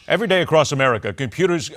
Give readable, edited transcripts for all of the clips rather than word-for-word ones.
Every day across America, commuters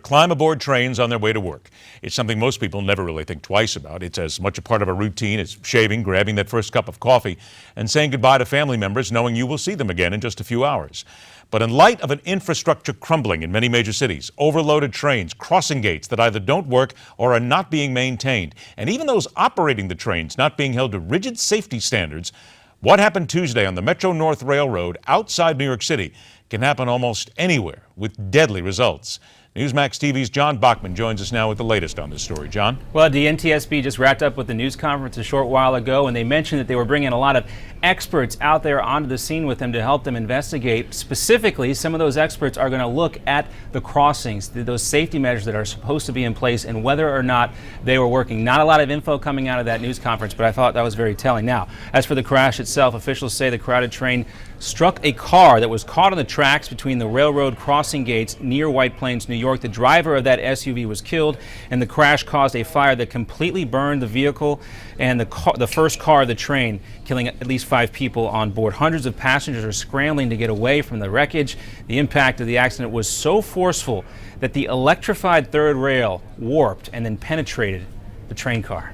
climb aboard trains on their way to work. It's something most people never really think twice about. It's as much a part of a routine as shaving, grabbing that first cup of coffee, and saying goodbye to family members knowing you will see them again in just a few hours. But in light of an infrastructure crumbling in many major cities, overloaded trains, crossing gates that either don't work or are not being maintained, and even those operating the trains not being held to rigid safety standards, what happened Tuesday on the Metro-North Railroad outside New York City can happen almost anywhere with deadly results. Newsmax TV's John Bachman joins us now with the latest on this story. John? Well, the NTSB just wrapped up with the news conference a short while ago, and they mentioned that they were bringing a lot of experts out there onto the scene with them to help them investigate. Specifically, some of those experts are going to look at the crossings, those safety measures that are supposed to be in place, and whether or not they were working. Not a lot of info coming out of that news conference, but I thought that was very telling. Now, as for the crash itself, officials say the crowded train struck a car that was caught on the tracks between the railroad crossing gates near White Plains, New York. The driver of that SUV was killed, and the crash caused a fire that completely burned the vehicle and the first car of the train, killing at least 5 people on board. Hundreds of passengers are scrambling to get away from the wreckage. The impact of the accident was so forceful that the electrified third rail warped and then penetrated the train car.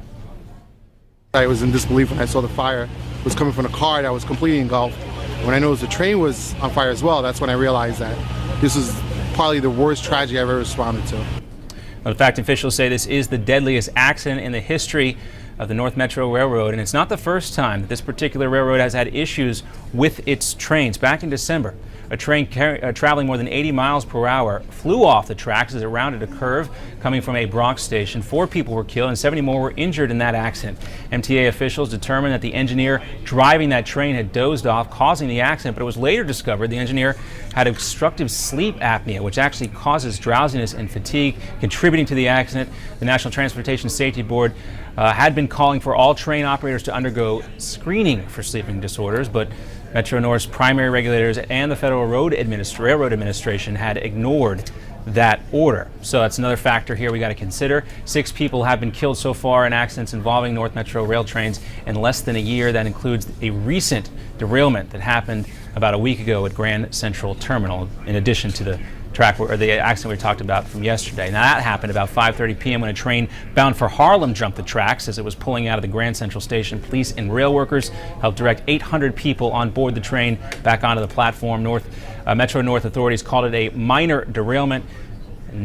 I was in disbelief when I saw the fire was coming from a car that was completely engulfed. When I noticed the train was on fire as well, that's when I realized that this is probably the worst tragedy I've ever responded to. Well, in fact, officials say this is the deadliest accident in the history of the North Metro Railroad, and it's not the first time that this particular railroad has had issues with its trains. Back in December, a train traveling more than 80 miles per hour flew off the tracks as it rounded a curve coming from a Bronx station. 4 people were killed and 70 more were injured in that accident. MTA officials determined that the engineer driving that train had dozed off, causing the accident, but it was later discovered the engineer had obstructive sleep apnea, which actually causes drowsiness and fatigue, contributing to the accident. The National Transportation Safety Board had been calling for all train operators to undergo screening for sleeping disorders, but Metro-North's primary regulators and the Federal Railroad Administration had ignored that order. So that's another factor here we got to consider. 6 people have been killed so far in accidents involving North Metro rail trains in less than a year. That includes a recent derailment that happened about a week ago at Grand Central Terminal, in addition to the accident we talked about from yesterday. Now that happened about 5:30 p.m. when a train bound for Harlem jumped the tracks as it was pulling out of the Grand Central Station. Police and rail workers helped direct 800 people on board the train back onto the platform. Metro-North authorities called it a minor derailment,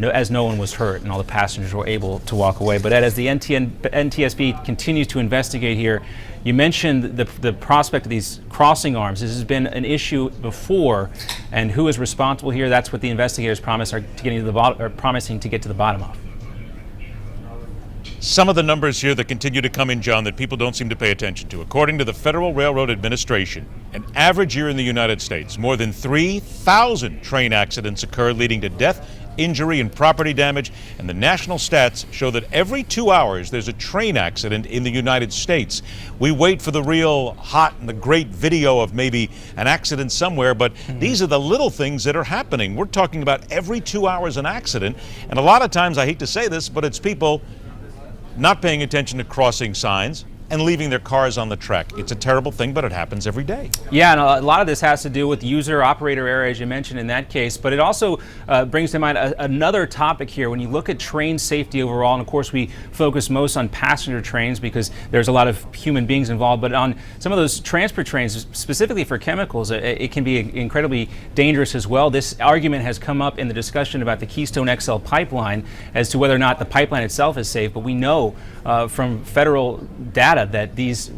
as no one was hurt and all the passengers were able to walk away. But Ed, as the NTSB continues to investigate here, you mentioned the prospect of these crossing arms. This has been an issue before, and who is responsible here? That's what the investigators promising to get to the bottom of. Some of the numbers here that continue to come in, John, that people don't seem to pay attention to. According to the Federal Railroad Administration, an average year in the United States, more than 3,000 train accidents occur, leading to death, injury, and property damage. And the national stats show that every 2 hours there's a train accident in the United States. We wait for the real hot and the great video of maybe an accident somewhere, but these are the little things that are happening. We're talking about every 2 hours an accident. And a lot of times, I hate to say this, but it's people not paying attention to crossing signs and leaving their cars on the track. It's a terrible thing, but it happens every day. Yeah, and a lot of this has to do with user-operator error, as you mentioned in that case, but it also brings to mind another topic here. When you look at train safety overall, and of course we focus most on passenger trains because there's a lot of human beings involved, but on some of those transport trains, specifically for chemicals, it can be incredibly dangerous as well. This argument has come up in the discussion about the Keystone XL pipeline as to whether or not the pipeline itself is safe, but we know from federal data that these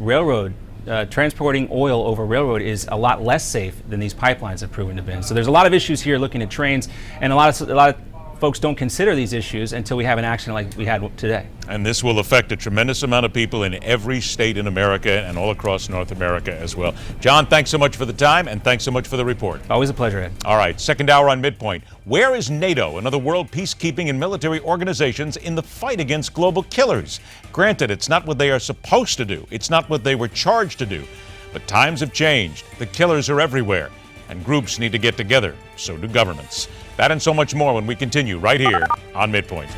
transporting oil over railroad is a lot less safe than these pipelines have proven to be. So there's a lot of issues here looking at trains, and a lot of folks don't consider these issues until we have an accident like we had today. And this will affect a tremendous amount of people in every state in America and all across North America as well. John, thanks so much for the time, and thanks so much for the report. Always a pleasure, Ed. All right, second hour on MidPoint. Where is NATO and other world peacekeeping and military organizations in the fight against global killers? Granted, it's not what they are supposed to do. It's not what they were charged to do. But times have changed. The killers are everywhere, and groups need to get together. So do governments. That and so much more when we continue right here on MidPoint.